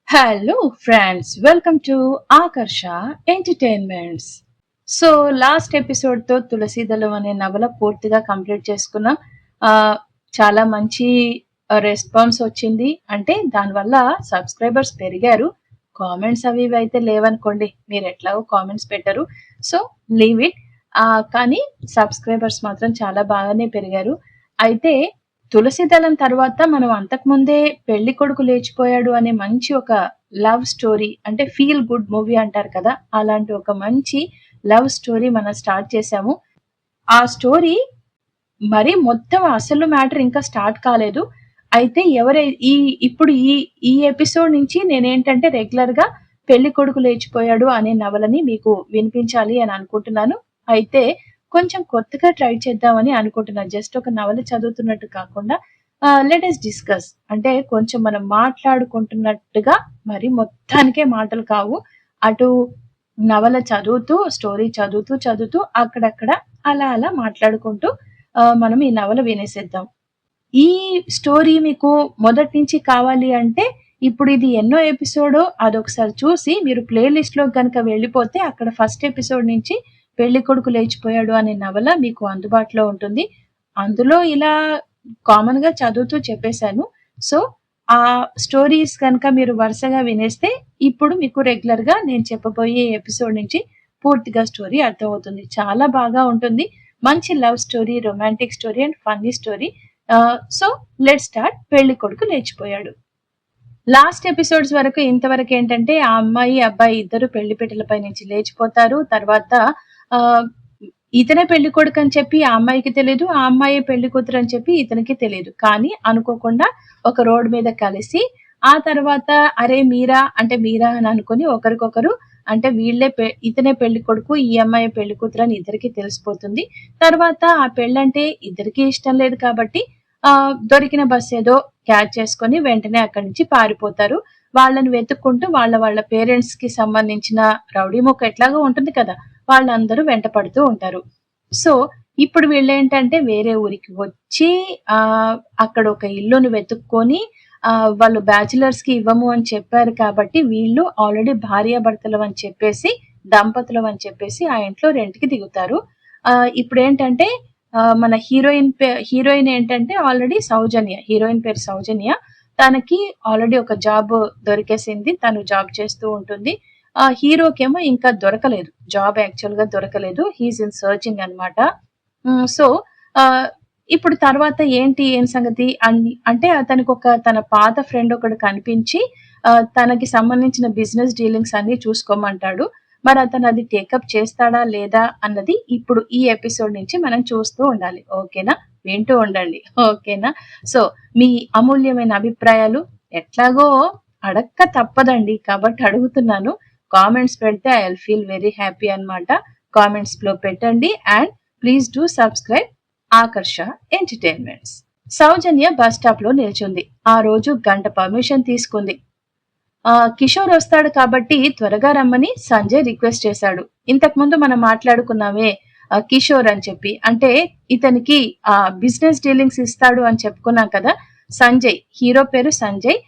Hello friends, welcome to Akarsha Entertainments. So last episode తో తులసీదళం అనే నవల పూర్తిగా కంప్లీట్ చేసుకున్నాం. ఆ చాలా మంచి రెస్పాన్స్ వచ్చింది. అంటే దానివల్ల సబ్స్క్రైబర్స్ పెరిగారు. కామెంట్స్ అవి ఇవి అయితే లేవనుకోండి. మీరు ఎట్లాగో కామెంట్స్ పెట్టరు. So leave it. కానీ సబ్స్క్రైబర్స్ మాత్రం చాలా బాగానే పెరిగారు. అయితే తులసీదళం తర్వాత మనం అంతకుముందే పెళ్లి కొడుకు లేచిపోయాడు అనే మంచి ఒక లవ్ స్టోరీ అంటే ఫీల్ గుడ్ మూవీ అంటారు కదా! అలాంటి ఒక మంచి లవ్ స్టోరీ మనం స్టార్ట్ చేసాము. ఆ స్టోరీ మరి మొత్తం అసలు మ్యాటర్ ఇంకా స్టార్ట్ కాలేదు. అయితే ఈ ఇప్పుడు ఈ ఎపిసోడ్ నుంచి నేనేంటంటే రెగ్యులర్‌గా పెళ్లి కొడుకు లేచిపోయాడు అనే నవలని మీకు వినిపించాలి అని అనుకుంటున్నాను. అయితే కొంచెం కొత్తగా ట్రై చేద్దామని అనుకుంటున్నా. జస్ట్ ఒక నవల చదువుతున్నట్టు కాకుండా లెట్ అస్ డిస్కస్ అంటే కొంచెం మనం మాట్లాడుకుంటున్నట్టుగా మరి మొత్తానికే మాటలు కావు. అటు నవల చదువుతూ, స్టోరీ చదువుతూ అక్కడక్కడ అలా మాట్లాడుకుంటూ మనం ఈ నవల వినేసేద్దాం. ఈ స్టోరీ మీకు మొదటి నుంచి కావాలి అంటే ఇప్పుడు ఇది ఎన్నో ఎపిసోడో అదొకసారి చూసి మీరు ప్లే లిస్ట్‌లోకి గనక వెళ్ళిపోతే అక్కడ ఫస్ట్ ఎపిసోడ్ నుంచి పెళ్లి కొడుకు లేచిపోయాడు అనే నవల మీకు అందుబాటులో ఉంటుంది. అందులో ఇలా కామన్‌గా చదువుతూ చెప్పేసాను. సో, ఆ స్టోరీస్ గనక మీరు వరుసగా వినేస్తే ఇప్పుడు మీకు రెగ్యులర్‌గా నేను చెప్పబోయే ఎపిసోడ్ నుంచి పూర్తిగా స్టోరీ అర్థమవుతుంది. చాలా బాగా ఉంటుంది. మంచి love story, romantic story and funny story. So, let's start. పెళ్లి కొడుకు లేచిపోయాడు. లాస్ట్ ఎపిసోడ్స్ వరకు ఇంతవరకేంటంటే ఆ అమ్మాయి, అబ్బాయి ఇద్దరు పెళ్లిపీటలపై నుంచి లేచిపోతారు. తర్వాత ఆహ్, ఇతనే పెళ్లి కొడుకని చెప్పి ఆ అమ్మాయికి తెలీదు. ఆ అమ్మాయే పెళ్లి కూతురని చెప్పి ఇతనికి తెలీదు. కానీ అనుకోకుండా ఒక రోడ్ మీద కలిసి ఆ తర్వాత అరే! మీరా అంటే మీరా అని అనుకోని ఒకరికొకరు అంటే ఇతనే పెళ్లి కొడుకు, ఈ అమ్మాయే పెళ్లి కూతురని ఇద్దరికీ తెలిసిపోతుంది. తర్వాత ఆ పెళ్ళంటే ఇద్దరికీ ఇష్టం లేదు కాబట్టి దొరికిన బస్ ఏదో క్యాచ్ చేసుకొని వెంటనే అక్కడి నుంచి పారిపోతారు. వాళ్ళని వెతుక్కుంటూ వాళ్ళ పేరెంట్స్‌కి సంబంధించిన రౌడీ మూక ఎట్లాగో ఉంటుంది కదా! వాళ్ళందరూ వెంట పడుతూ ఉంటారు. సో, ఇప్పుడు వీళ్ళేంటంటే వేరే ఊరికి వచ్చి అక్కడ ఒక ఇల్లుని వెతుక్కొని వాళ్ళు బ్యాచిలర్స్‌కి ఇవ్వము అని చెప్పారు కాబట్టి వీళ్ళు ఆల్రెడీ భార్యాభర్తలం అని చెప్పేసి, దంపతులం అని చెప్పేసి ఆ ఇంట్లో రెంట్‌కి దిగుతారు. ఇప్పుడేంటంటే మన హీరోయిన్ ఏంటంటే ఆల్రెడీ సౌజన్య. హీరోయిన్ పేరు సౌజన్య. తనకి ఆల్రెడీ ఒక జాబ్ దొరికేసింది. తను జాబ్ చేస్తూ ఉంటుంది. హీరోకేమో ఇంకా దొరకలేదు. జాబ్ యాక్చువల్‌గా దొరకలేదు. హి ఈస్ ఇన్ సెర్చింగ్ అన్నమాట. సో, ఆహ్, ఇప్పుడు తర్వాత ఏం సంగతి అంటే తన పాత ఫ్రెండ్ ఒకడు కనిపించి తనకి సంబంధించిన బిజినెస్ డీలింగ్స్ అన్నీ చూసుకోమంటాడు. మరి అతను అది టేకప్ చేస్తాడా లేదా అన్నది ఇప్పుడు ఈ ఎపిసోడ్ నుంచి మనం చూస్తూ ఉండాలి. ఓకేనా? వింటూ ఉండండి. ఓకేనా? సో, మీ అమూల్యమైన అభిప్రాయాలు ఎట్లాగో అడక్క తప్పదండి. కాబట్టి అడుగుతున్నాను. కామెంట్స్ పెడితే I will feel very happy అన్నమాట. కామెంట్స్‌లో పెట్టండి and please do subscribe Akarsha entertainments. Soujanya bus స్టాప్‌లో నిల్చుంది. ఆ రోజు గంట పర్మిషన్ తీసుకుంది. కిషోర్ వస్తాడు కాబట్టి త్వరగా రమ్మని సంజయ్ రిక్వెస్ట్ చేశాడు. ఇంతకుముందు మనం మాట్లాడుకున్నామే కిషోర్ అని చెప్పి. అంటే ఇతనికి బిజినెస్ డీలింగ్స్ ఇస్తాడు అని చెప్పుకున్నాం కదా! సంజయ్. హీరో పేరు సంజయ్.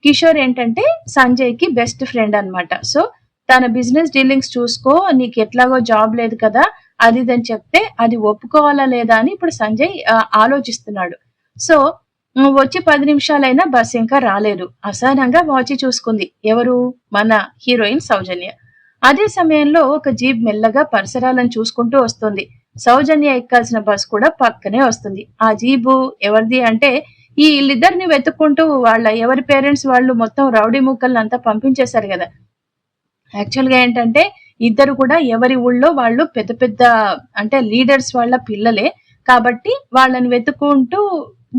కిషోర్ ఏంటంటే సంజయ్‌కి బెస్ట్ ఫ్రెండ్ అన్నమాట. సో, తన బిజినెస్ డీలింగ్స్ చూసుకో నీకెట్లాగో జాబ్ లేదు కదా! అది ఇది అని చెప్తే అది ఒప్పుకోవాలా లేదా అని ఇప్పుడు సంజయ్ ఆలోచిస్తున్నాడు. సో, వచ్చి 10 నిమిషాలైనా బస్ ఇంకా రాలేదు. అసహనంగా వాచి చూసుకుంది. ఎవరు? మన హీరోయిన్ సౌజన్య. అదే సమయంలో ఒక జీప్ మెల్లగా పరిసరాలను చూసుకుంటూ వస్తుంది. సౌజన్య ఎక్కాల్సిన బస్ కూడా పక్కనే వస్తుంది. ఆ జీబు ఎవరిది అంటే ఈళ్ళిద్దరిని వెతుక్కుంటూ ఎవరి పేరెంట్స్ వాళ్ళు మొత్తం రౌడీ మూకల్నంతా పంపించేశారు గదా! యాక్చువల్‌గా ఏంటంటే ఇద్దరు కూడా ఎవరి ఊళ్ళో వాళ్ళు పెద్ద పెద్ద అంటే లీడర్స్ వాళ్ళ పిల్లలే. కాబట్టి వాళ్ళని వెతుక్కుంటూ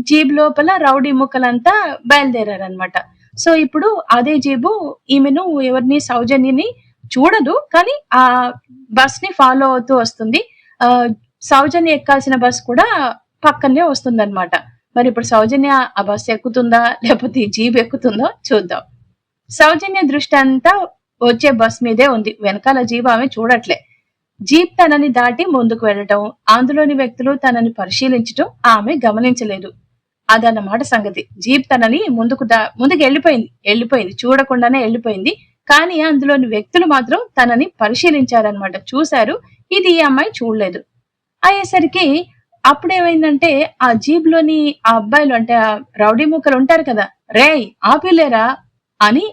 జీబ్ లోపల రౌడీ మూకలంతా బయలుదేరారనమాట. సో, ఇప్పుడు అదే జీబు ఈమెను సౌజన్యని చూడదు. కానీ ఆ బస్‌ని ఫాలో అవుతూ వస్తుంది. ఆహ్, సౌజన్య ఎక్కాల్సిన బస్ కూడా పక్కనే వస్తుందనమాట. మరిప్పుడు సౌజన్య ఆ బస్ ఎక్కుతుందా? లేపోతే ఈ జీప్ ఎక్కుతుందో చూద్దాం. సౌజన్య దృష్టంతా వచ్చే బస్ మీదే ఉంది. వెనకాల జీప్ ఆమె చూడట్లే. జీప్ తనని దాటి ముందుకు వెళ్ళటం, అందులోని వ్యక్తులు తనని పరిశీలించటం ఆమె గమనించలేదు. అదన్నమాట సంగతి. జీప్ తనని ముందుకు వెళ్ళిపోయింది చూడకుండానే వెళ్ళిపోయింది. కానీ అందులోని వ్యక్తులు మాత్రం తనని పరిశీలించారనమాట, చూశారు. ఇది ఈ అమ్మాయి చూడలేదు. అయ్యేసరికి అప్పుడేమైందంటే ఆ జీప్ లోని ఆ అబ్బాయిలు అంటే ఆ రౌడీ ముక్కలు ఉంటారు కదా, రేయ్ ఆపిలేరా అని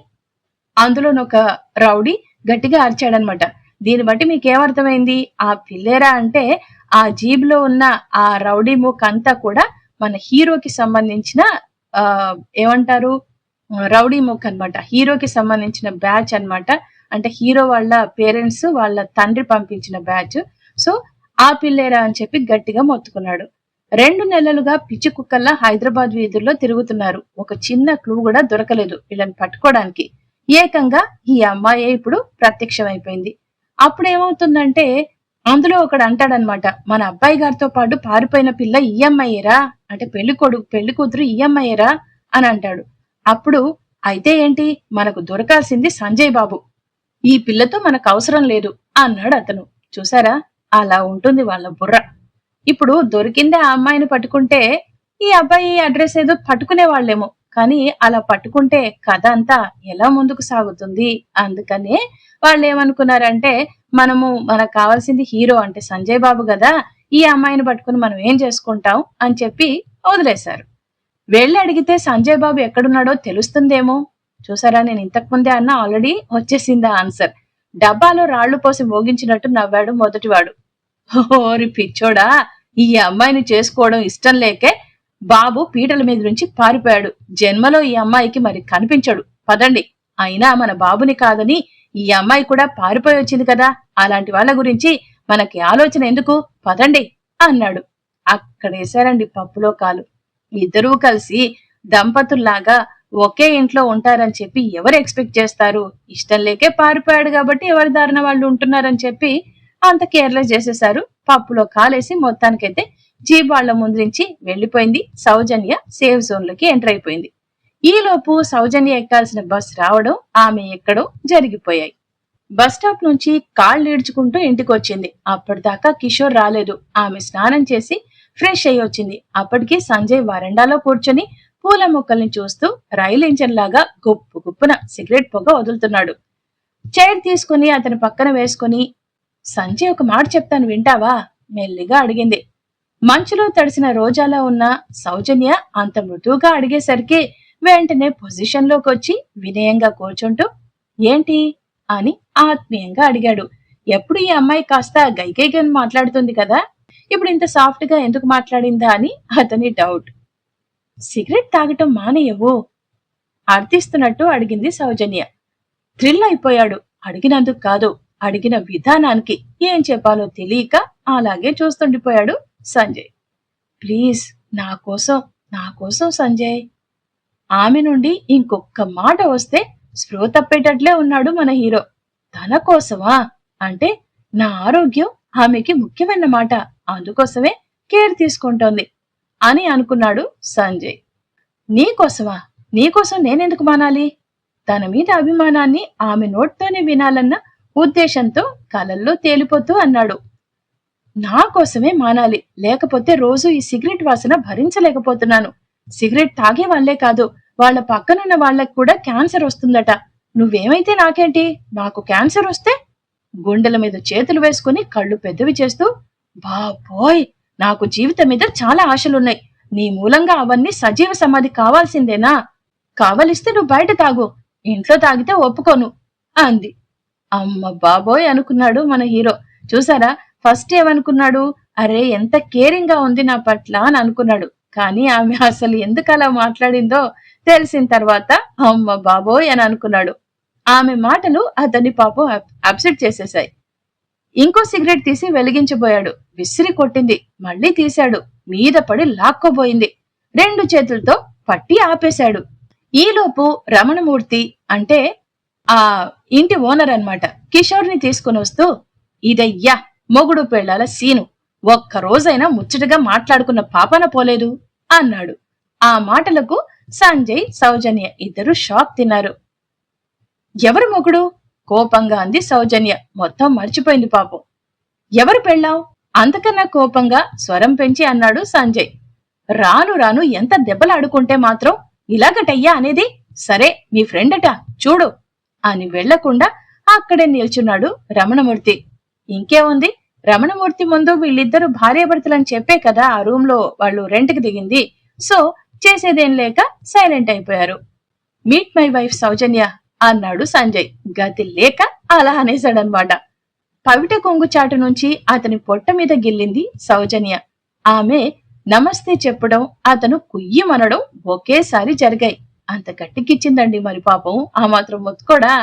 అందులోనొక రౌడీ గట్టిగా అరిచాడనమాట. దీన్ని బట్టి మీకేమర్థమైంది? ఆ పిల్లేరా అంటే ఆ జీబ్ లో ఉన్న ఆ రౌడీ మూక్ అంతా కూడా మన హీరోకి సంబంధించిన ఆ ఏమంటారు రౌడీ మూక్ అన్నమాట. హీరోకి సంబంధించిన బ్యాచ్ అన్నమాట. అంటే హీరో వాళ్ళ పేరెంట్స్ వాళ్ళ తండ్రి పంపించిన బ్యాచ్. సో ఆ పిల్లేరా అని చెప్పి గట్టిగా మొత్తుకున్నాడు. 2 నెలలుగా పిచ్చి కుక్కల్లా హైదరాబాద్ వీధుల్లో తిరుగుతున్నారు. ఒక చిన్న క్లూ కూడా దొరకలేదు వీళ్ళని పట్టుకోవడానికి. ఏకంగా ఈ అమ్మాయే ఇప్పుడు ప్రత్యక్షమైపోయింది. అప్పుడేమవుతుందంటే అందులో ఒకడు అంటాడనమాట, మన అబ్బాయి గారితో పాటు పారిపోయిన పిల్ల ఈ అమ్మాయేరా, అంటే పెళ్లి కూతురు ఈ అమ్మాయేరా అని అంటాడు. అప్పుడు అయితే ఏంటి, మనకు దొరకాల్సింది సంజయ్ బాబు, ఈ పిల్లతో మనకు అవసరం లేదు అన్నాడు అతను. చూసారా, అలా ఉంటుంది వాళ్ళ బుర్ర. ఇప్పుడు దొరికిందే ఆ అమ్మాయిని పట్టుకుంటే ఈ అబ్బాయి అడ్రస్ ఏదో పట్టుకునే వాళ్ళేమో, కానీ అలా పట్టుకుంటే కథ అంతా ఎలా ముందుకు సాగుతుంది? అందుకనే వాళ్ళు ఏమనుకున్నారంటే, మనకు కావాల్సింది హీరో అంటే సంజయ్ బాబు కదా, ఈ అమ్మాయిని పట్టుకుని మనం ఏం చేసుకుంటాం అని చెప్పి వదిలేశారు. వెళ్ళి అడిగితే సంజయ్ బాబు ఎక్కడున్నాడో తెలుస్తుందేమో. చూసారా, నేను ఇంతకు ముందే అన్న ఆల్రెడీ వచ్చేసింది ఆన్సర్. డబ్బాలో రాళ్లు పోసి మోగించినట్టు నవ్వాడు మొదటివాడు. ఓరి పిచ్చోడా, ఈ అమ్మాయిని చేసుకోవడం ఇష్టం లేకే బాబు పీటల మీద నుంచి పారిపోయాడు. జన్మలో ఈ అమ్మాయికి మరి కనిపించడు, పదండి. అయినా మన బాబుని కాదని ఈ అమ్మాయి కూడా పారిపోయి వచ్చింది కదా, అలాంటి వాళ్ళ గురించి మనకి ఆలోచన ఎందుకు, పదండి అన్నాడు. అక్కడేశారండి పప్పులో కాలు. ఇద్దరూ కలిసి దంపతుల్లాగా ఒకే ఇంట్లో ఉంటారని చెప్పి ఎవరు ఎక్స్పెక్ట్ చేస్తారు? ఇష్టం లేకే పారిపోయాడు కాబట్టి ఎవరి దారిన వాళ్ళు ఉంటున్నారని చెప్పి అంత కేర్లెస్ చేసేశారు. పప్పులో కాలేసి మొత్తానికైతే జీప్ వాళ్ల ముందు నుంచి వెళ్లిపోయింది. సౌజన్య సేఫ్ జోన్ లోకి ఎంటర్ అయిపోయింది. ఈలోపు సౌజన్య ఎక్కాల్సిన బస్ రావడం, ఆమె ఎక్కడో జరిగిపోయాయి. బస్ స్టాప్ నుంచి కాళ్ళు ఈడ్చుకుంటూ ఇంటికి వచ్చింది. అప్పటిదాకా కిషోర్ రాలేదు. ఆమె స్నానం చేసి ఫ్రెష్ అయ్యి వచ్చింది. అప్పటికి సంజయ్ వరండాలో కూర్చొని పూల మొక్కల్ని చూస్తూ రైలు ఇంజన్ లాగా గుప్పు గుప్పున సిగరెట్ పొగ వదులుతున్నాడు. చైర్ తీసుకుని అతని పక్కన వేసుకుని, సంజయ్ ఒక మాట చెప్తాను వింటావా మెల్లిగా అడిగింది. మంచులో తడిసిన రోజాలా ఉన్న సౌజన్య అంత మృదువుగా అడిగేసరికి వెంటనే పొజిషన్ లోకి వచ్చి వినయంగా కూర్చుంటూ, ఏంటి అని ఆత్మీయంగా అడిగాడు. ఎప్పుడు ఈ అమ్మాయి కాస్త గైగైగని మాట్లాడుతుంది కదా, ఇప్పుడు ఇంత సాఫ్ట్ గా ఎందుకు మాట్లాడిందా అని అతని డౌట్. సిగరెట్ తాగటం మానేయవు అర్థిస్తున్నట్టు అడిగింది సౌజన్య. థ్రిల్ అయిపోయాడు. అడిగినందుకు కాదు, అడిగిన విధానానికి. ఏం చెప్పాలో తెలియక అలాగే చూస్తుండిపోయాడు సంజయ్. ప్లీజ్ నా కోసం సంజయ్. ఆమె నుండి ఇంకొక్క మాట వస్తే స్పృహ తప్పేటట్లే ఉన్నాడు మన హీరో. తన కోసమా అంటే నా ఆరోగ్యం ఆమెకి ముఖ్యమైన మాట, అందుకోసమే కేర్ తీసుకుంటోంది అని అనుకున్నాడు సంజయ్. నీకోసం నేనెందుకు మానాలి? తన మీద అభిమానాన్ని ఆమె నోట్తోనే వినాలన్న ఉద్దేశంతో కలల్లో తేలిపోతూ అన్నాడు. నా కోసమే మానాలి, లేకపోతే రోజు ఈ సిగరెట్ వాసన భరించలేకపోతున్నాను. సిగరెట్ తాగే వాళ్లే కాదు, వాళ్ల పక్కనున్న వాళ్లకు కూడా క్యాన్సర్ వస్తుందట. నువ్వేమైతే నాకేంటి, నాకు క్యాన్సర్ వస్తే? గుండెల మీద చేతులు వేసుకుని కళ్ళు పెద్దవి చేస్తూ, బాబోయ్, నాకు జీవితం మీద చాలా ఆశలున్నాయి. నీ మూలంగా అవన్నీ సజీవ సమాధి కావాల్సిందేనా? కావలిస్తే నువ్వు బయట తాగు, ఇంట్లో తాగితే ఒప్పుకోను అంది. అమ్మ బాబోయ్ అనుకున్నాడు మన హీరో. చూసారా, ఫస్ట్ ఏమనుకున్నాడు, అరే ఎంత కేరింగ్ గా ఉంది నా పట్ల అని అనుకున్నాడు. కానీ ఆమె అసలు ఎందుకు అలా మాట్లాడిందో తెలిసిన తర్వాత అమ్మ బాబోయ్ అని అనుకున్నాడు. ఆమె మాటలు అతన్ని పాపం అప్సెట్ చేసేశాయి. ఇంకో సిగరెట్ తీసి వెలిగించబోయాడు. విసిరి కొట్టింది. మళ్లీ తీశాడు. మీద పడి లాక్కోబోయింది. 2 చేతులతో పట్టి ఆపేశాడు. ఈలోపు రమణమూర్తి అంటే ఆ ఇంటి ఓనర్ అన్నమాట, కిషోర్ ని తీసుకుని వస్తూ, ఇదయ్యా మొగుడు పెళ్లాల సీను, ఒక్క రోజైనా ముచ్చటగా మాట్లాడుకున్న పాపన పోలేదు అన్నాడు. ఆ మాటలకు సంజయ్ సౌజన్య ఇద్దరు షాక్ తిన్నారు. ఎవరు మొగుడు? కోపంగా అంది సౌజన్య. మొత్తం మర్చిపోయింది పాపం. ఎవరు పెళ్ళాం? అంతకన్నా కోపంగా స్వరం పెంచి అన్నాడు సంజయ్. రాను రాను ఎంత దెబ్బలాడుకుంటే మాత్రం ఇలాగటయ్యా అనేది? సరే మీ ఫ్రెండ్ అట చూడు అని వెళ్లకుండా అక్కడే నిల్చున్నాడు రమణమూర్తి. ఇంకేముంది, రమణమూర్తి ముందు వీళ్ళిద్దరూ భార్యాభర్తలని చెప్పే కదా ఆ రూమ్ లో వాళ్ళు రెంట్కి దిగింది. సో చేసేదేం లేక సైలెంట్ అయిపోయారు. మీట్ మై వైఫ్ సౌజన్య అన్నాడు సంజయ్. గతి లేక అలా అనేశాడనమాట. పవిట కొంగు చాటు నుంచి అతని పొట్ట మీద గిల్లింది సౌజన్య. ఆమె నమస్తే చెప్పడం, అతను కుయ్యమనడం ఒకేసారి జరిగాయి. అంత గట్టికిచ్చిందండి మరి పాపం, ఆ మాత్రం మొత్తుకోడా?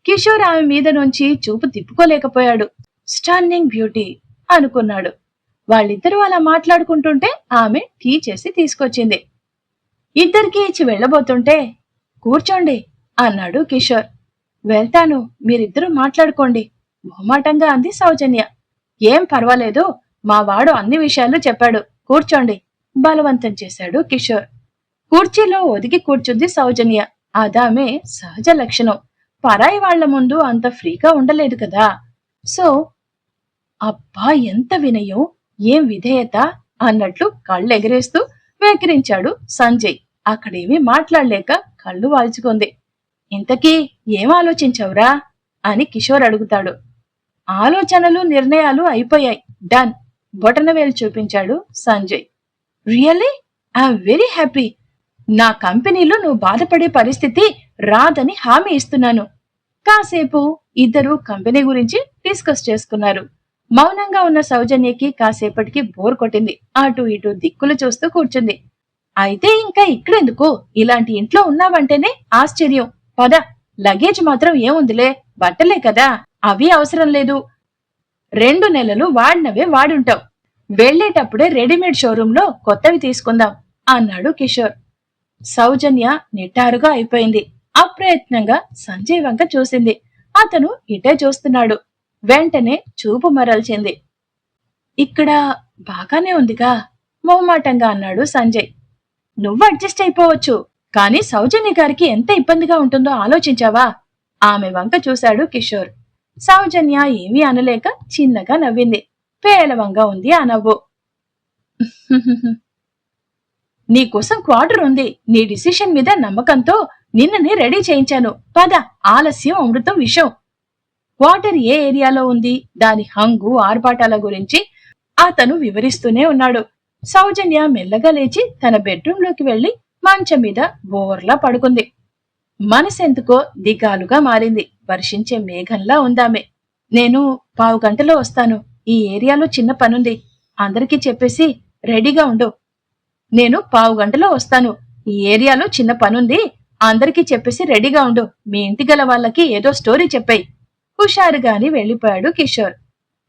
కిషోర్ ఆమె మీద నుంచి చూపు తిప్పుకోలేకపోయాడు. స్టన్నింగ్ బ్యూటీ అనుకున్నాడు. వాళ్ళిద్దరూ అలా మాట్లాడుకుంటుంటే ఆమె టీ చేసి తీసుకొచ్చింది. ఇద్దరికీ ఇచ్చి వెళ్లబోతుంటే కూర్చోండి అన్నాడు కిషోర్. వెళ్తాను, మీరిద్దరూ మాట్లాడుకోండి మొహమాటంగా అంది సౌజన్య. ఏం పర్వాలేదు, మా వాడు అన్ని విషయాలు చెప్పాడు, కూర్చోండి బలవంతం చేశాడు కిషోర్. కుర్చీలో ఒదిగి కూర్చుంది సౌజన్య. అదామె సహజ లక్షణం. పరాయి వాళ్ల ముందు అంత ఫ్రీగా ఉండలేదు కదా. సో అబ్బా ఎంత వినయం, ఏం విధేయత అన్నట్లు కళ్ళెగరేస్తూ వెకిరించాడు సంజయ్. అక్కడేమీ మాట్లాడలేక కళ్ళు వాల్చుకుంది. ఇంతకీ ఏం ఆలోచించవురా అని కిషోర్ అడుగుతాడు. ఆలోచనలు నిర్ణయాలు అయిపోయాయి, డన్ బొటనవేలు చూపించాడు Sanjay. Really I'm very happy. నా కంపెనీలో నువ్వు బాధపడే పరిస్థితి రాదని హామీ ఇస్తున్నాను. కాసేపు ఇద్దరు కంపెనీ గురించి డిస్కస్ చేసుకున్నారు. మౌనంగా ఉన్న సౌజన్యకి కాసేపటికి బోర్ కొట్టింది. అటు ఇటు దిక్కులు చూస్తూ కూర్చుంది. అయితే ఇంకా ఇక్కడెందుకు, ఇలాంటి ఇంట్లో ఉన్నావంటేనే ఆశ్చర్యం. పద, లగేజ్ మాత్రం ఏముందిలే, బట్టలే కదా, అవి అవసరం లేదు. 2 నెలలు వాడినవే వాడుంటావు. వెళ్లేటప్పుడే రెడీమేడ్ షోరూమ్ లో కొత్తవి తీసుకుందాం అన్నాడు కిషోర్. సౌజన్య నిటారుగా అయిపోయింది. అప్రయత్నంగా సంజయ్ వంక చూసింది. అతను ఇటే చూస్తున్నాడు. వెంటనే చూపు మరల్చింది. ఇక్కడ బాగానే ఉందిగా మొహమాటంగా అన్నాడు సంజయ్. నువ్వు అడ్జస్ట్ అయిపోవచ్చు, కానీ సౌజన్య గారికి ఎంత ఇబ్బందిగా ఉంటుందో ఆలోచించావా? ఆమె వంక చూశాడు కిషోర్. సౌజన్య ఏమీ అనలేక చిన్నగా నవ్వింది. పేలవంగా ఉంది ఆ నవ్వు. నీకోసం క్వార్టర్ ఉంది. నీ డిసిషన్ మీద నమ్మకంతో నిన్ననే రెడీ చేయించాను. పద, ఆలస్యం అమృతం విషం. క్వార్టర్ ఏ ఏరియాలో ఉంది, దాని హంగు ఆర్భాటాల గురించి అతను వివరిస్తూనే ఉన్నాడు. సౌజన్య మెల్లగా లేచి తన బెడ్రూమ్ లోకి వెళ్లి మంచం మీద బోర్లా పడుకుంది. మనసెందుకో దిగాలుగా మారింది. వర్షించే మేఘంలా ఉందామె. నేను 15 గంటలో వస్తాను. ఈ ఏరియాలో చిన్న పనుంది, అందరికీ చెప్పేసి రెడీగా ఉండు. నేను 15 గంటలో వస్తాను. ఈ ఏరియాలో చిన్న పనుంది, అందరికీ చెప్పేసి రెడీగా ఉండు. మీ ఇంటి గల వాళ్ళకి ఏదో స్టోరీ చెప్పాయి. హుషారుగాని వెళ్లిపోయాడు కిషోర్.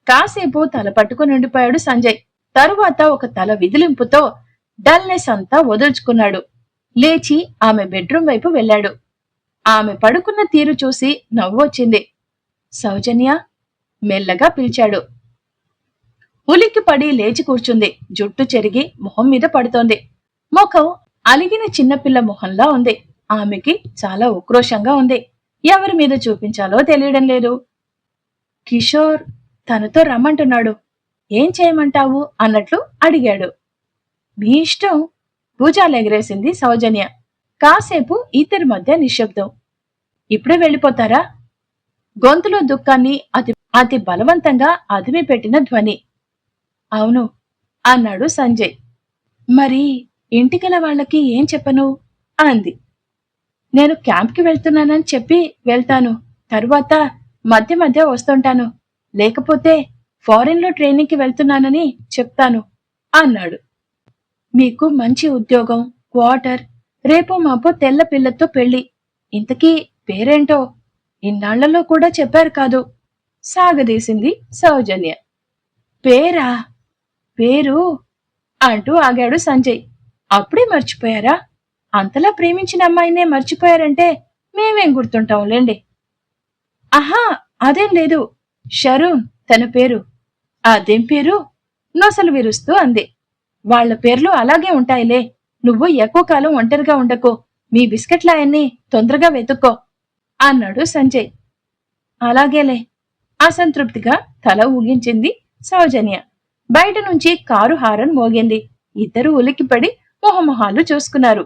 కాసేపు తల పట్టుకుని ఉండిపోయాడు సంజయ్. తరువాత ఒక తల విదిలింపుతో డల్నెస్ అంతా వదుల్చుకున్నాడు. లేచి ఆమె బెడ్రూమ్ వైపు వెళ్లాడు. ఆమె పడుకున్న తీరు చూసి నవ్వొచ్చింది. సౌజన్య మెల్లగా పిలిచాడు. ఉలిక్కిపడి లేచి కూర్చుంది. జుట్టు చెరిగి మొహం మీద పడుతోంది. ముఖం అలిగిన చిన్నపిల్ల మొహంలా ఉంది. ఆమెకి చాలా ఉక్రోషంగా ఉంది. ఎవరి మీద చూపించాలో తెలియడం లేదు. కిషోర్ తనతో రమ్మంటున్నాడు. ఏం చేయమంటావు అన్నట్లు అడిగాడు. మీ ఇష్టం భుజాలెగరేసింది సౌజన్య. కాసేపు ఇద్దరి మధ్య నిశ్శబ్దం. ఇప్పుడే వెళ్ళిపోతారా? గొంతులో దుఃఖాన్ని అతి బలవంతంగా అదిమి పెట్టిన ధ్వని. అవును అన్నాడు సంజయ్. మరి ఇంటికల వాళ్ళకి ఏం చెప్పను అంది. నేను క్యాంప్కి వెళ్తున్నానని చెప్పి వెళ్తాను. తరువాత మధ్య మధ్య వస్తుంటాను. లేకపోతే ఫారెన్లో ట్రైనింగ్కి వెళ్తున్నానని చెప్తాను అన్నాడు. మీకు మంచి ఉద్యోగం, క్వార్టర్, రేపో మాపో తెల్ల పిల్లతో పెళ్లి. ఇంతకీ పేరేంటో ఇన్నాళ్లలో కూడా చెప్పారు కాదు సాగదీసింది సౌజన్య. పేరా? పేరు అంటూ ఆగాడు సంజయ్. అప్పుడే మర్చిపోయారా? అంతలా ప్రేమించిన అమ్మాయినే మర్చిపోయారంటే మేమేం గుర్తుంటాంలేండి. ఆహా, అదేం లేదు. షరూన్ తన పేరు. అదేం పేరు? నొసలు విరుస్తూ అంది. వాళ్ల పేర్లు అలాగే ఉంటాయిలే. నువ్వు ఎక్కువ కాలం ఒంటరిగా ఉండకు. మీ బిస్కెట్లాయన్ని తొందరగా వెతుక్కో అన్నాడు సంజయ్. అలాగేలే అసంతృప్తిగా తల ఊగించింది సౌజన్య. బయట నుంచి కారు హారన్ మోగింది. ఇద్దరూ ఉలిక్కిపడి మొహమొహాలు చూసుకున్నారు.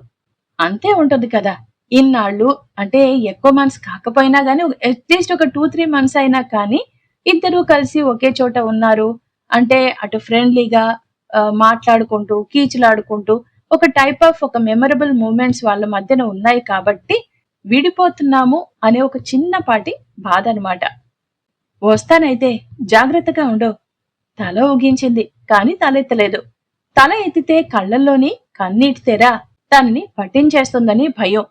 అంతే ఉంటుంది కదా. ఇన్నాళ్ళు అంటే ఎక్కువ మంత్స్ కాకపోయినా గాని అట్లీస్ట్ ఒక 2-3 మంత్స్ అయినా కానీ ఇద్దరూ కలిసి ఒకే చోట ఉన్నారు అంటే అటు ఫ్రెండ్లీగా మాట్లాడుకుంటూ, కీచులాడుకుంటూ ఒక టైప్ ఆఫ్ ఒక మెమరబుల్ మూమెంట్స్ వాళ్ళ మధ్యన ఉన్నాయి కాబట్టి విడిపోతున్నాము అనే ఒక చిన్నపాటి బాధ అన్నమాట. వస్తానైతే జాగ్రత్తగా ఉండు. తల ఊగించింది కాని తలెత్తలేదు. తల ఎత్తితే కళ్ళల్లోని కన్నీటి తెర తనని పట్టించేస్తుందని భయం.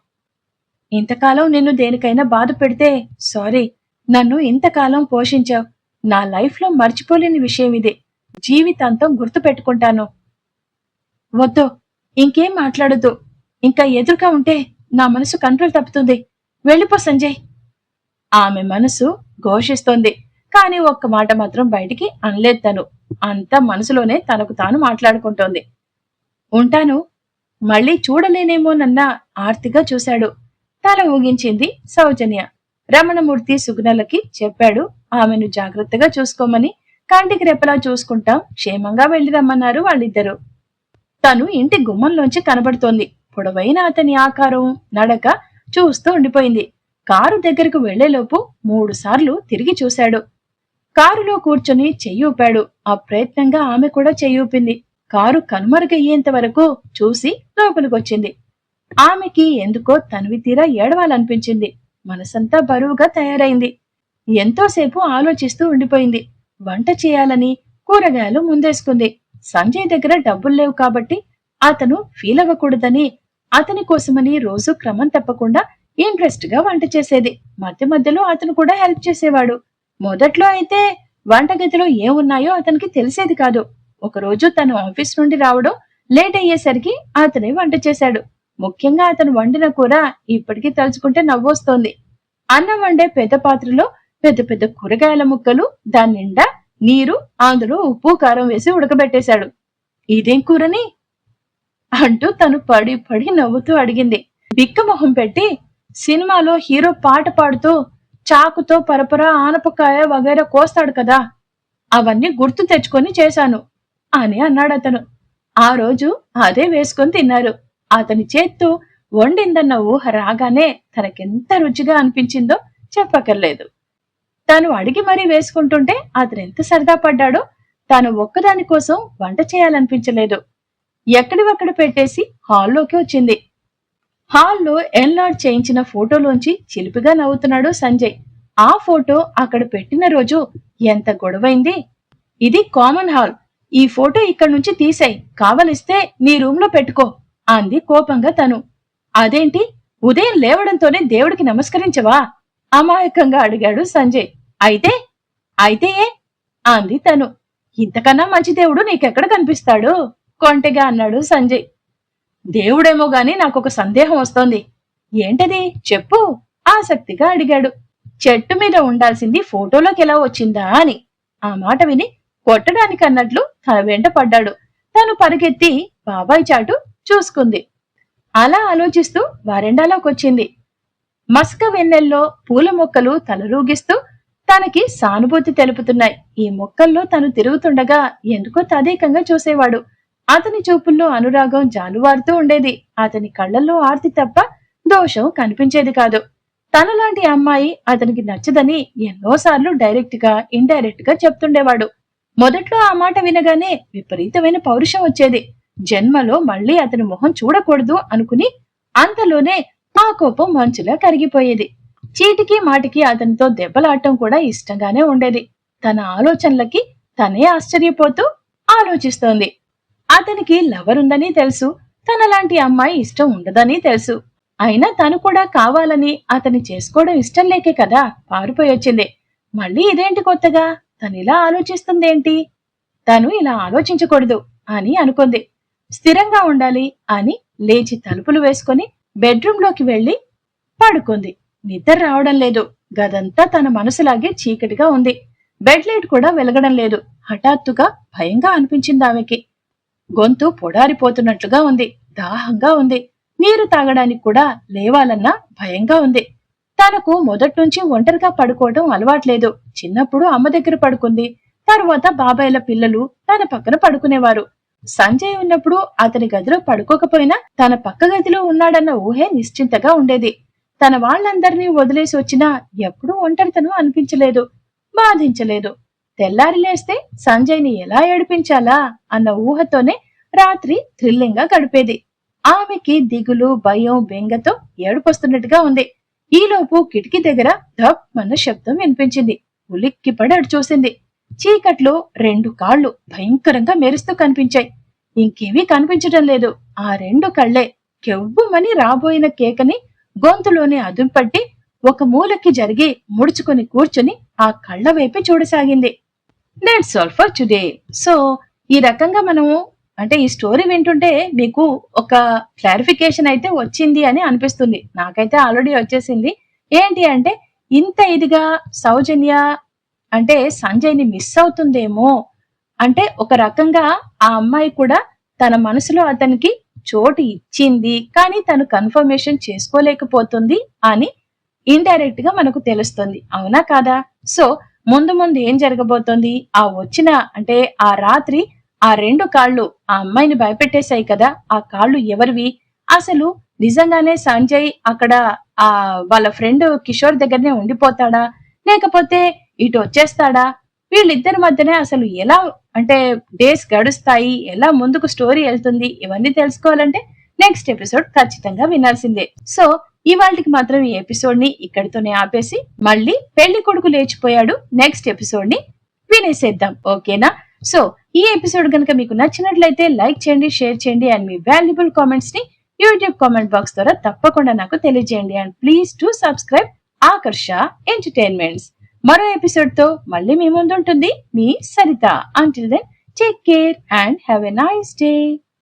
ఇంతకాలం నిన్ను దేనికైనా బాధ పెడితే సారీ. నన్ను ఇంతకాలం పోషించావు. నా లైఫ్ లో మర్చిపోలేని విషయం ఇది. జీవితాంతం గుర్తు పెట్టుకుంటాను. వద్దు, ఇంకేం మాట్లాడొద్దు. ఇంకా ఎదురుగా ఉంటే నా మనసు కంట్రోల్ తప్పుతుంది. వెళ్ళిపో సంజయ్. ఆమె మనసు ఘోషిస్తోంది. కాని ఒక్క మాట మాత్రం బయటికి అనలేదు తను. అంతా మనసులోనే తనకు తాను మాట్లాడుకుంటోంది. ఉంటాను. మళ్ళీ చూడలేనేమోనన్న ఆర్తిగా చూశాడు. తల ఊగించింది సౌజన్య. రమణమూర్తి సుగుణలకి చెప్పాడు ఆమెను జాగ్రత్తగా చూసుకోమని. కంటికి రెప్పలా చూసుకుంటాం, క్షేమంగా వెళ్లి రమ్మన్నారు వాళ్ళిద్దరూ. తను ఇంటి గుమ్మంలోంచి కనబడుతోంది. పొడవైన అతని ఆకారం, నడక చూస్తూ ఉండిపోయింది. కారు దగ్గరకు వెళ్లేలోపు 3 సార్లు తిరిగి చూశాడు. కారులో కూర్చొని చెయ్యి ఊపాడు. అప్రయత్నంగా ఆమె కూడా చెయ్యి ఊపింది. కారు కనుమరుగయ్యేంత వరకు చూసి లోపలికొచ్చింది. ఆమెకి ఎందుకో తనివి తీరా ఏడవాలనిపించింది. మనసంతా బరువుగా తయారైంది. ఎంతోసేపు ఆలోచిస్తూ ఉండిపోయింది. వంట చేయాలని కూరగాయలు ముందేసుకుంది. సంజయ్ దగ్గర డబ్బులు లేవు కాబట్టి అతను ఫీల్ అవ్వకూడదని అతని కోసమని రోజు క్రమం తప్పకుండా ఇంట్రెస్ట్ గా వంట చేసేది. మధ్య మధ్యలో అతను కూడా హెల్ప్ చేసేవాడు. మొదట్లో అయితే వంటగదిలో ఏమున్నాయో అతనికి తెలిసేది కాదు. ఒకరోజు తను ఆఫీస్ నుండి రావడం లేట్ అయ్యేసరికి అతనే వంట చేశాడు. ముఖ్యంగా అతను వండిన కూర ఇప్పటికీ తలుచుకుంటే నవ్వొస్తోంది. అన్నం వండే పెద్ద పాత్రలో పెద్ద పెద్ద కూరగాయల ముక్కలు, దాని నిండా నీరు, అందులో ఉప్పు కారం వేసి ఉడకబెట్టేశాడు. ఇదేం కూరని అంటూ తను పడి పడి నవ్వుతూ అడిగింది. బిక్కమొహం పెట్టి, సినిమాలో హీరో పాట పాడుతూ చాకుతో పరపరా ఆనపకాయ వగైరా కోస్తాడు కదా, అవన్నీ గుర్తు తెచ్చుకొని చేశాను అని అన్నాడతను. ఆ రోజు అదే వేసుకొని తిన్నారు. అతని చేత్తో వండిందన్న ఊహ రాగానే తనకెంత రుచిగా అనిపించిందో చెప్పక్కర్లేదు. తాను అడిగి మరీ వేసుకుంటుంటే అతనెంత సరదా పడ్డాడో. తాను ఒక్కదాని కోసం వంట చేయాలనిపించలేదు. ఎక్కడివక్కడ పెట్టేసి హాల్లోకి వచ్చింది. హాల్లో ఎన్లార్డ్ చేయించిన ఫోటోలోంచి చిలిపిగా నవ్వుతున్నాడు సంజయ్. ఆ ఫోటో అక్కడ పెట్టిన రోజు ఎంత గొడవైంది. ఇది కామన్ హాల్, ఈ ఫోటో ఇక్కడి నుంచి తీసేయ్, కావలిస్తే నీ రూమ్ లో పెట్టుకో అంది కోపంగా తను. అదేంటి, ఉదయం లేవడంతోనే దేవుడికి నమస్కరించవా అమాయకంగా అడిగాడు సంజయ్. అయితే అయితే ఏ అంది తను. ఇంతకన్నా మంచి దేవుడు నీకెక్కడ కనిపిస్తాడు కొంటెగా అన్నాడు సంజయ్. దేవుడేమో గాని నాకొక సందేహం వస్తోంది. ఏంటది చెప్పు ఆసక్తిగా అడిగాడు. చెట్టు మీద ఉండాల్సింది ఫోటోలోకి ఎలా వచ్చిందా అని. ఆ మాట విని కొట్టడానికి అన్నట్లు తన వెంట పడ్డాడు. తను పరిగెత్తి బాబాయ్ చాటు చూసుకుంది. అలా ఆలోచిస్తూ వరండాలోకొచ్చింది. మస్క వెన్నెల్లో పూల మొక్కలు తలరూగిస్తూ తనకి సానుభూతి తెలుపుతున్నాయి. ఈ మొక్కల్లో తను తిరుగుతుండగా ఎందుకో తదేకంగా చూసేవాడు. అతని చూపుల్లో అనురాగం జాలువారుతూ ఉండేది. అతని కళ్లల్లో ఆర్తి తప్ప దోషం కనిపించేది కాదు. తనలాంటి అమ్మాయి అతనికి నచ్చదని ఎన్నోసార్లు డైరెక్ట్ గా ఇండైరెక్ట్ గా చెప్తుండేవాడు. మొదట్లో ఆ మాట వినగానే విపరీతమైన పౌరుషం వచ్చేది. జన్మలో మళ్లీ అతని మొహం చూడకూడదు అనుకుని అంతలోనే ఆ కోపం మంచులా కరిగిపోయేది. చీటికి మాటికి అతనితో దెబ్బలాడటం కూడా ఇష్టంగానే ఉండేది. తన ఆలోచనలకి తనే ఆశ్చర్యపోతూ ఆలోచిస్తోంది. అతనికి లవర్ ఉందని తెలుసు. తనలాంటి అమ్మాయి ఇష్టం ఉండదని తెలుసు. అయినా తను కూడా కావాలని అతని చేసుకోవడం ఇష్టం లేకే కదా పారిపోయొచ్చింది. మళ్ళీ ఇదేంటి కొత్తగా తనిలా ఆలోచిస్తుందేంటి? తను ఇలా ఆలోచించకూడదు అని అనుకుంది. స్థిరంగా ఉండాలి అని లేచి తలుపులు వేసుకొని బెడ్రూంలోకి వెళ్లి పడుకుంది. నిద్ర రావడం లేదు. గదంతా తన మనసులాగే చీకటిగా ఉంది. బెడ్ లైట్ కూడా వెలగడం లేదు. హఠాత్తుగా భయంగా అనిపించింది ఆమెకి. గొంతు పొడారిపోతున్నట్లుగా ఉంది. దాహంగా ఉంది. నీరు తాగడానికి కూడా లేవాలన్నా భయంగా ఉంది. తనకు మొదట్నుంచి ఒంటరిగా పడుకోవడం అలవాట్లేదు. చిన్నప్పుడు అమ్మ దగ్గర పడుకుంది. తరువాత బాబాయ్ల పిల్లలు తన పక్కన పడుకునేవారు. సంజయ్ ఉన్నప్పుడు అతని గదిలో పడుకోకపోయినా తన పక్క గదిలో ఉన్నాడన్న ఊహే నిశ్చింతగా ఉండేది. తన వాళ్ళందరినీ వదిలేసి వచ్చినా ఎప్పుడూ ఒంటరితనం అనిపించలేదు, బాధించలేదు. తెల్లారి లేస్తే సంజయ్ని ఎలా ఏడిపించాలా అన్న ఊహతోనే రాత్రి థ్రిల్లింగ్ గా గడిపేది. ఆమెకి దిగులు, భయం, బెంగతో ఏడుపొస్తున్నట్టుగా ఉంది. ఈలోపు కిటికీ దగ్గర ధప్ అన్న శబ్దం వినిపించింది. ఉలిక్కిపడి అటు చూసింది. చీకట్లో 2 కాళ్లు భయంకరంగా మెరుస్తూ కనిపించాయి. ఇంకేమీ కనిపించటం లేదు. ఆ 2 కళ్లే కెవ్వుమని రాబోయిన కేకని గొంతులోనే అదుంపట్టి ఒక మూలకి జరిగి ముడుచుకొని కూర్చుని ఆ కళ్ల వైపే చూడసాగింది. That's all for today. So ఈ రకంగా మనము అంటే ఈ స్టోరీ వింటుంటే మీకు ఒక క్లారిఫికేషన్ అయితే వచ్చింది అని అనిపిస్తుంది. నాకైతే ఆల్రెడీ వచ్చేసింది. ఏంటి అంటే ఇంత ఇదిగా సౌజన్య అంటే సంజయ్ని మిస్ అవుతుందేమో, అంటే ఒక రకంగా ఆ అమ్మాయి కూడా తన మనసులో అతనికి చోటు ఇచ్చింది, కానీ తను కన్ఫర్మేషన్ చేసుకోలేకపోతుంది అని ఇండైరెక్ట్ గా మనకు తెలుస్తుంది. అవునా కాదా? సో ముందు ముందు ఏం జరగబోతోంది? ఆ వచ్చిన అంటే ఆ రాత్రి ఆ 2 కాళ్ళు ఆ అమ్మాయిని భయపెట్టేశాయి కదా, ఆ కాళ్ళు ఎవరివి? అసలు నిజంగానే సంజయ్ అక్కడ ఆ వాళ్ళ ఫ్రెండ్ కిషోర్ దగ్గరనే ఉండిపోతాడా, లేకపోతే ఇటు వచ్చేస్తాడా? వీళ్ళిద్దరి మధ్యనే అసలు ఎలా అంటే డేస్ గడుస్తాయి, ఎలా ముందుకు స్టోరీ వెళ్తుంది, ఇవన్నీ తెలుసుకోవాలంటే నెక్స్ట్ ఎపిసోడ్ ఖచ్చితంగా వినాల్సిందే. సో ఇవాళకి మాత్రం ఈ ఎపిసోడ్ ని ఇక్కడితోనే ఆపేసి మళ్ళీ పెళ్లి కొడుకు లేచిపోయాడు నెక్స్ట్ ఎపిసోడ్ ని వినేసేద్దాం. ఓకేనా? సో ఈ ఎపిసోడ్ కనుక మీకు నచ్చినట్లయితే లైక్ చేయండి, షేర్ చేయండి అండ్ మీ వాల్యుబుల్ కామెంట్స్ ని యూట్యూబ్ కామెంట్ బాక్స్ ద్వారా తప్పకుండా నాకు తెలియజేయండి. And please to subscribe Akarsha entertainments. మరో ఎపిసోడ్ తో మళ్ళీ మీ ముందు ఉంటుంది మీ Saritha. Until then take care and have a nice day.